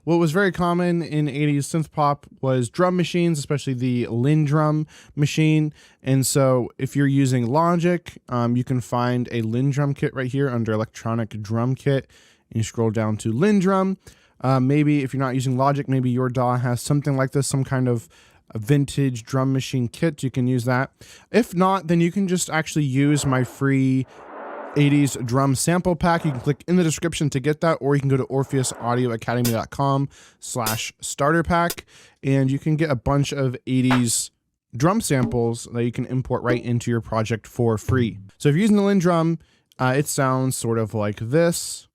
What was very common in 80s synth pop was drum machines, especially the Lindrum machine. And so if you're using Logic, you can find a Lindrum kit right here under electronic drum kit, and you scroll down to Lindrum. Maybe if you're not using Logic, maybe your DAW has something like this, some kind of a vintage drum machine kit. You can use that. If not, then you can just actually use my free 80s drum sample pack. You can click in the description to get that, or you can go to orpheusaudioacademy.com/starter pack, and you can get a bunch of 80s drum samples that you can import right into your project for free. So if you're using the Lindrum, it sounds sort of like this.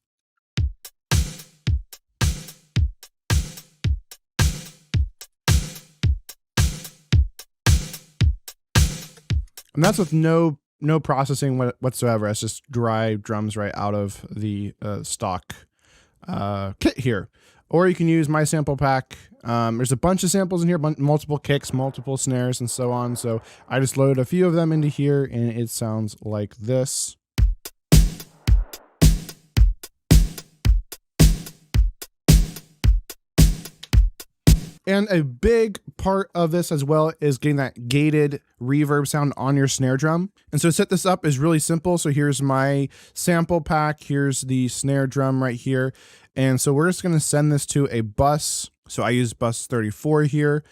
And that's with no processing whatsoever. It's just dry drums right out of the stock kit here. Or you can use my sample pack. There's a bunch of samples in here, multiple kicks, multiple snares, and so on. So I just loaded a few of them into here, and it sounds like this. And a big part of this as well is getting that gated reverb sound on your snare drum. And so to set this up is really simple. So here's my sample pack. Here's the snare drum right here. And so we're just going to send this to a bus. So I use bus 34 here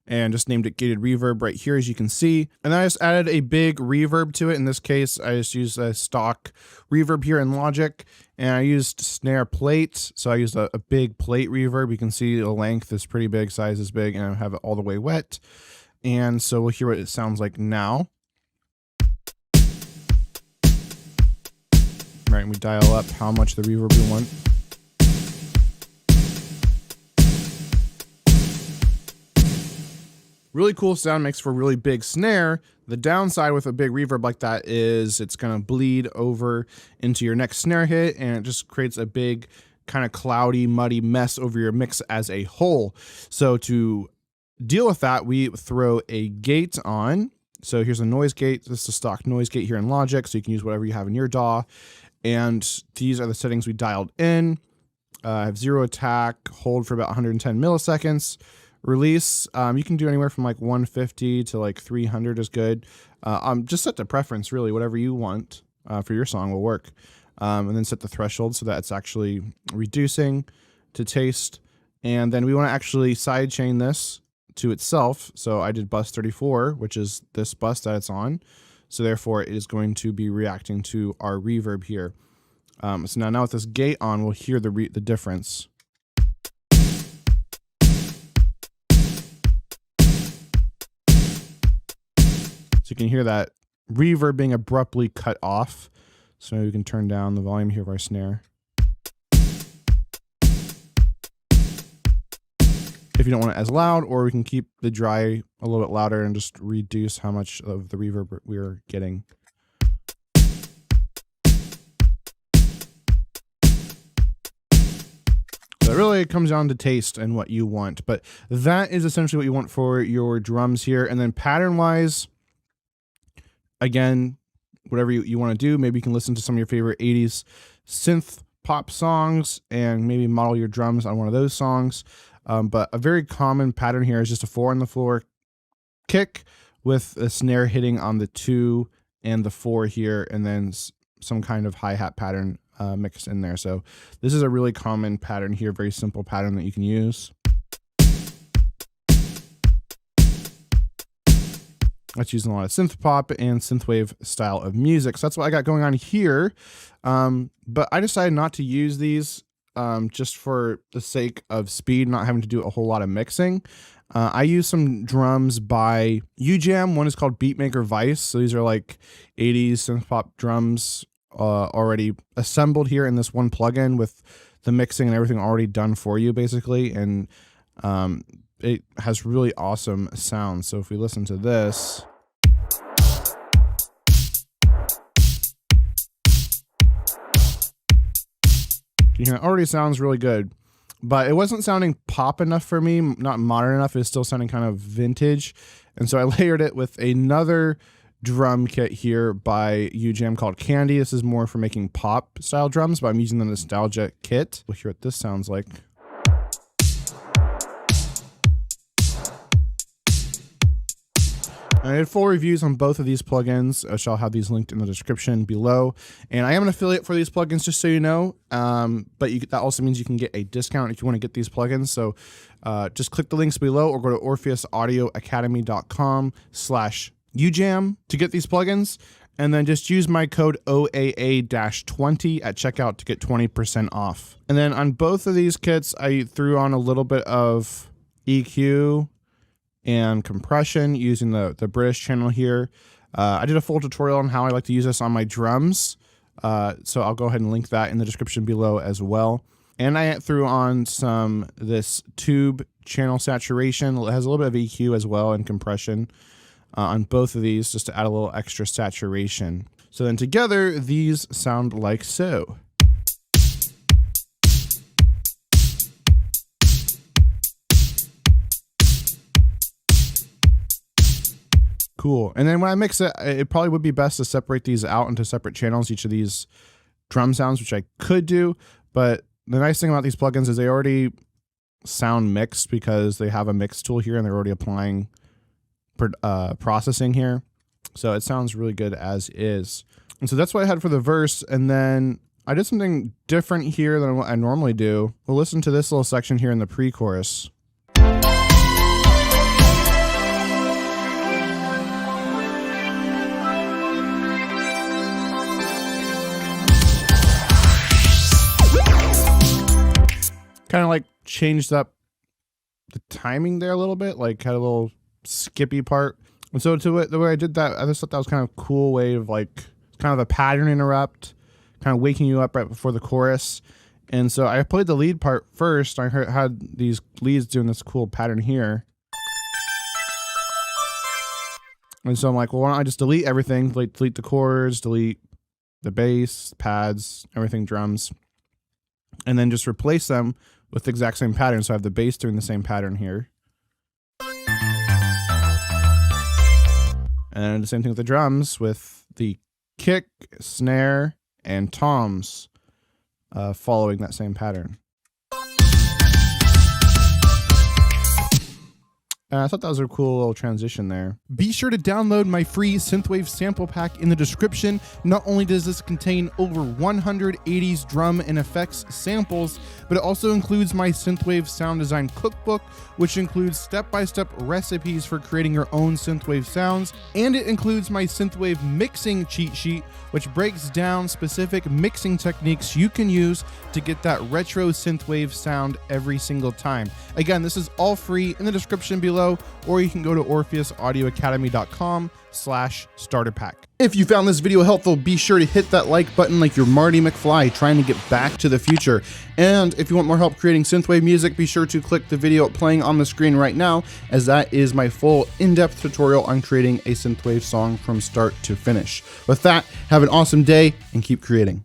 and just named it gated reverb right here, as you can see. And I just added a big reverb to it. In this case, I just used a stock reverb here in Logic, and I used snare plates. So I used a big plate reverb. You can see the length is pretty big, size is big, and I have it all the way wet. And so we'll hear what it sounds like now. Right, and we dial up how much the reverb we want. Really cool sound, makes for a really big snare. The downside with a big reverb like that is it's gonna bleed over into your next snare hit, and it just creates a big kind of cloudy, muddy mess over your mix as a whole. So to deal with that, we throw a gate on. So here's a noise gate. This is a stock noise gate here in Logic, so you can use whatever you have in your DAW. And these are the settings we dialed in. I have 0 attack, hold for about 110 milliseconds. Release, you can do anywhere from like 150 to like 300 is good. Just set the preference, really, whatever you want for your song will work. And then set the threshold so that it's actually reducing to taste. And then we want to actually sidechain this to itself. So I did bus 34, which is this bus that it's on. So therefore it is going to be reacting to our reverb here. So now with this gate on, we'll hear the difference. So you can hear that reverb being abruptly cut off. So we can turn down the volume here of our snare. If you don't want it as loud, or we can keep the dry a little bit louder and just reduce how much of the reverb we're getting. So it really comes down to taste and what you want. But that is essentially what you want for your drums here. And then pattern-wise, again, whatever you want to do, maybe you can listen to some of your favorite 80s synth pop songs and maybe model your drums on one of those songs. But a very common pattern here is just a 4 on the floor kick with a snare hitting on the 2 and the 4 here, and then some kind of hi-hat pattern mixed in there. So this is a really common pattern here, very simple pattern that you can use. That's using a lot of synth pop and synthwave style of music. So that's what I got going on here. But I decided not to use these just for the sake of speed, not having to do a whole lot of mixing. I use some drums by UJam. One is called Beatmaker Vice. So these are like 80s synth pop drums already assembled here in this one plugin with the mixing and everything already done for you, basically. And it has really awesome sound. So if we listen to this, you know, it already sounds really good, but it wasn't sounding pop enough for me, not modern enough. It was still sounding kind of vintage. And so I layered it with another drum kit here by UJam called Candy. This is more for making pop style drums, but I'm using the nostalgia kit. We'll hear what this sounds like. I did full reviews on both of these plugins, which I'll have these linked in the description below. And I am an affiliate for these plugins, just so you know. But that also means you can get a discount if you want to get these plugins. So just click the links below or go to orpheusaudioacademy.com/UJAM to get these plugins. And then just use my code OAA-20 at checkout to get 20% off. And then on both of these kits, I threw on a little bit of EQ and compression using the British channel here. I did a full tutorial on how I like to use this on my drums. So I'll go ahead and link that in the description below as well. And I threw on this tube channel saturation. It has a little bit of EQ as well and compression on both of these just to add a little extra saturation. So then together, these sound like so. Cool. And then when I mix it, it probably would be best to separate these out into separate channels, each of these drum sounds, which I could do. But the nice thing about these plugins is they already sound mixed because they have a mix tool here and they're already applying processing here. So it sounds really good as is. And so that's what I had for the verse. And then I did something different here than what I normally do. We'll listen to this little section here in the pre-chorus. Kind of like changed up the timing there a little bit, like had a little skippy part. And so the way I did that, I just thought that was kind of a cool way of like kind of a pattern interrupt, kind of waking you up right before the chorus. And so I played the lead part first. I had these leads doing this cool pattern here. And so I'm like, well, why don't I just delete everything, delete the chords, delete the bass, pads, everything, drums, and then just replace them with the exact same pattern. So I have the bass doing the same pattern here. And the same thing with the drums with the kick, snare, and toms following that same pattern. I thought that was a cool little transition there. Be sure to download my free Synthwave sample pack in the description. Not only does this contain over 100 80s drum and effects samples, but it also includes my Synthwave sound design cookbook, which includes step-by-step recipes for creating your own Synthwave sounds. And it includes my Synthwave mixing cheat sheet, which breaks down specific mixing techniques you can use to get that retro Synthwave sound every single time. Again, this is all free in the description below, or you can go to orpheusaudioacademy.com/starter pack. If you found this video helpful, be sure to hit that like button like you're Marty McFly trying to get back to the future. And if you want more help creating Synthwave music, be sure to click the video playing on the screen right now, as that is my full in-depth tutorial on creating a Synthwave song from start to finish. With that, have an awesome day and keep creating.